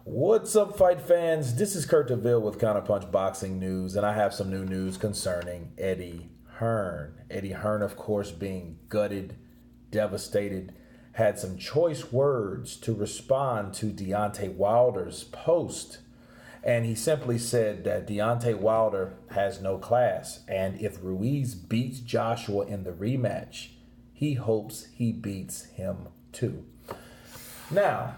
What's up, fight fans? This is Kurt DeVille with Counterpunch Boxing News, and I have some new news concerning Eddie Hearn. Eddie Hearn, of course, being gutted, devastated, had some choice words to respond to Deontay Wilder's post. And he simply said that Deontay Wilder has no class, and if Ruiz beats Joshua in the rematch, he hopes he beats him too. Now,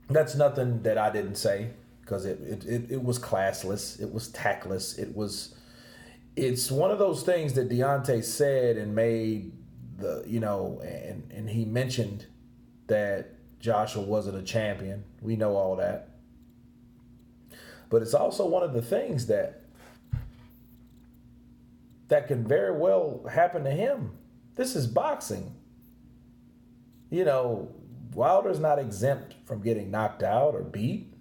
that's nothing that I didn't say, because it was classless, it was tactless, it's one of those things that Deontay said and made and he mentioned that Joshua wasn't a champion. We know all that. But it's also one of the things that can very well happen to him. This is boxing. Wilder's not exempt from getting knocked out or beat,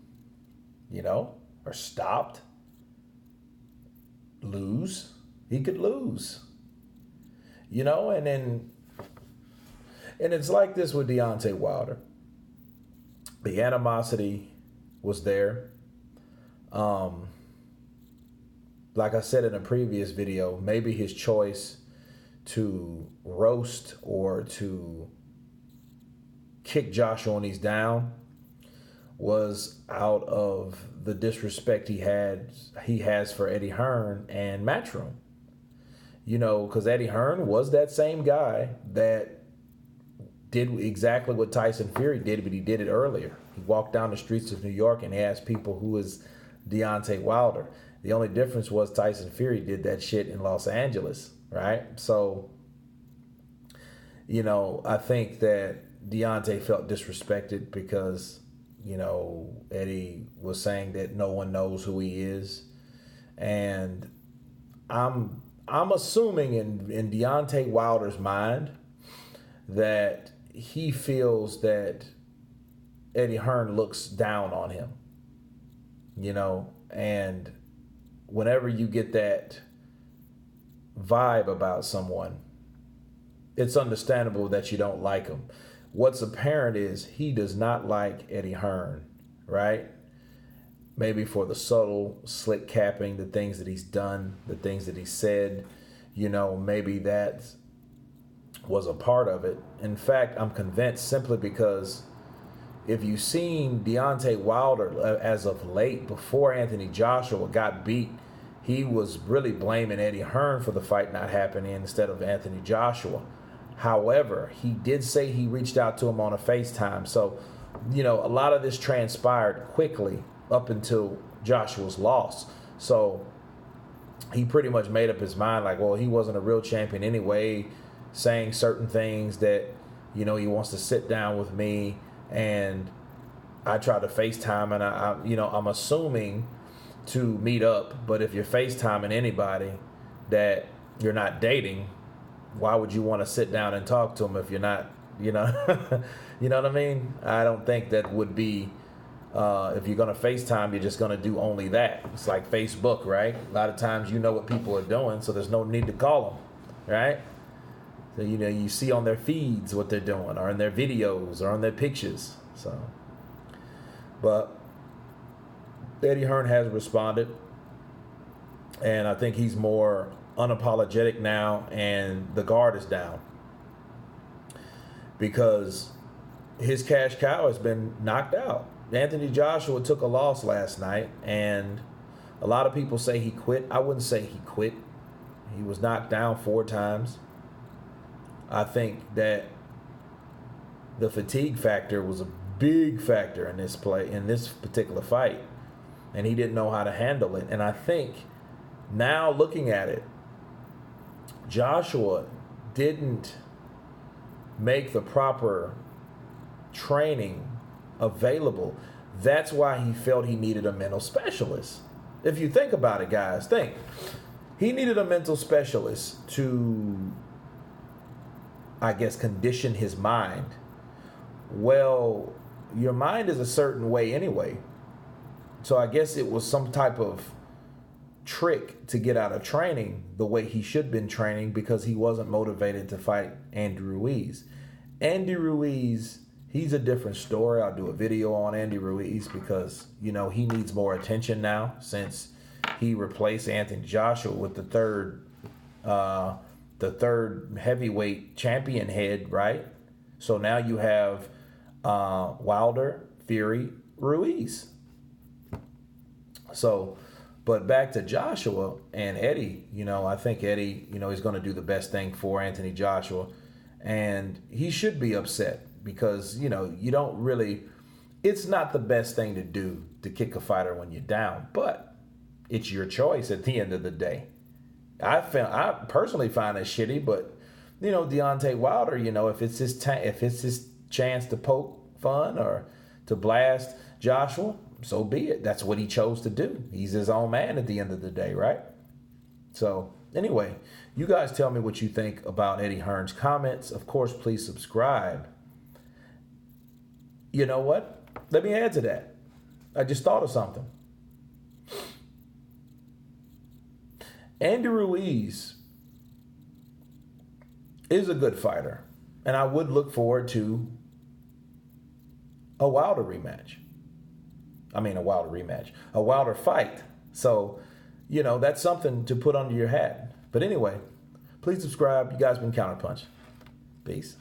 or stopped. Lose. He could lose. And it's like this with Deontay Wilder. The animosity was there. Like I said in a previous video, maybe his choice to roast or to kick Joshua when he's down was out of the disrespect he has for Eddie Hearn and Matchroom. Because Eddie Hearn was that same guy that did exactly what Tyson Fury did, but he did it earlier. He walked down the streets of New York and he asked people, who is Deontay Wilder? The only difference was Tyson Fury did that shit in Los Angeles, right? So, I think that Deontay felt disrespected because, Eddie was saying that no one knows who he is. And I'm assuming in Deontay Wilder's mind that he feels that Eddie Hearn looks down on him, and whenever you get that vibe about someone, it's understandable that you don't like him. What's apparent is he does not like Eddie Hearn, right? Maybe for the subtle, slick capping, the things that he's done, the things that he said, maybe that was a part of it. In fact, I'm convinced simply because if you've seen Deontay Wilder as of late, before Anthony Joshua got beat, he was really blaming Eddie Hearn for the fight not happening instead of Anthony Joshua. However, he did say he reached out to him on a FaceTime. So, a lot of this transpired quickly up until Joshua's loss. So he pretty much made up his mind like, well, he wasn't a real champion anyway, saying certain things that, he wants to sit down with me. And I tried to FaceTime, and I'm assuming to meet up. But if you're FaceTiming anybody that you're not dating, why would you want to sit down and talk to them if you're not, you know what I mean? I don't think that would be, if you're going to FaceTime, you're just going to do only that. It's like Facebook, right? A lot of times you know what people are doing, so there's no need to call them, right? So, you see on their feeds what they're doing, or in their videos, or on their pictures. So, but Eddie Hearn has responded, and I think he's more unapologetic now, and the guard is down because his cash cow has been knocked out. Anthony Joshua took a loss last night, and a lot of people say he quit. I wouldn't say he quit. He was knocked down 4 times. I think that the fatigue factor was a big factor in this particular fight, and he didn't know how to handle it. And I think now looking at it, Joshua didn't make the proper training available. That's why he felt he needed a mental specialist. If you think about it, guys, think. He needed a mental specialist to, I guess, condition his mind. Well, your mind is a certain way anyway. So I guess it was some type of trick to get out of training the way he should have been training, because he wasn't motivated to fight Andy Ruiz. Andy Ruiz, He's a different story. I'll do a video on Andy Ruiz because, he needs more attention now since he replaced Anthony Joshua with the third heavyweight champion head, right? So now you have Wilder, Fury, Ruiz. So, but back to Joshua and Eddie, I think Eddie, is going to do the best thing for Anthony Joshua. And he should be upset because, you don't really, it's not the best thing to do to kick a fighter when you're down, but it's your choice at the end of the day. I personally find it shitty, but, Deontay Wilder, if it's his chance to poke fun or to blast Joshua, so be it. That's what he chose to do. He's his own man at the end of the day, right? So anyway, you guys tell me what you think about Eddie Hearn's comments. Of course, please subscribe. You know what? Let me add to that. I just thought of something. Andy Ruiz is a good fighter, and I would look forward to a Wilder fight. So, that's something to put under your hat. But anyway, please subscribe. You guys been Counterpunch. Peace.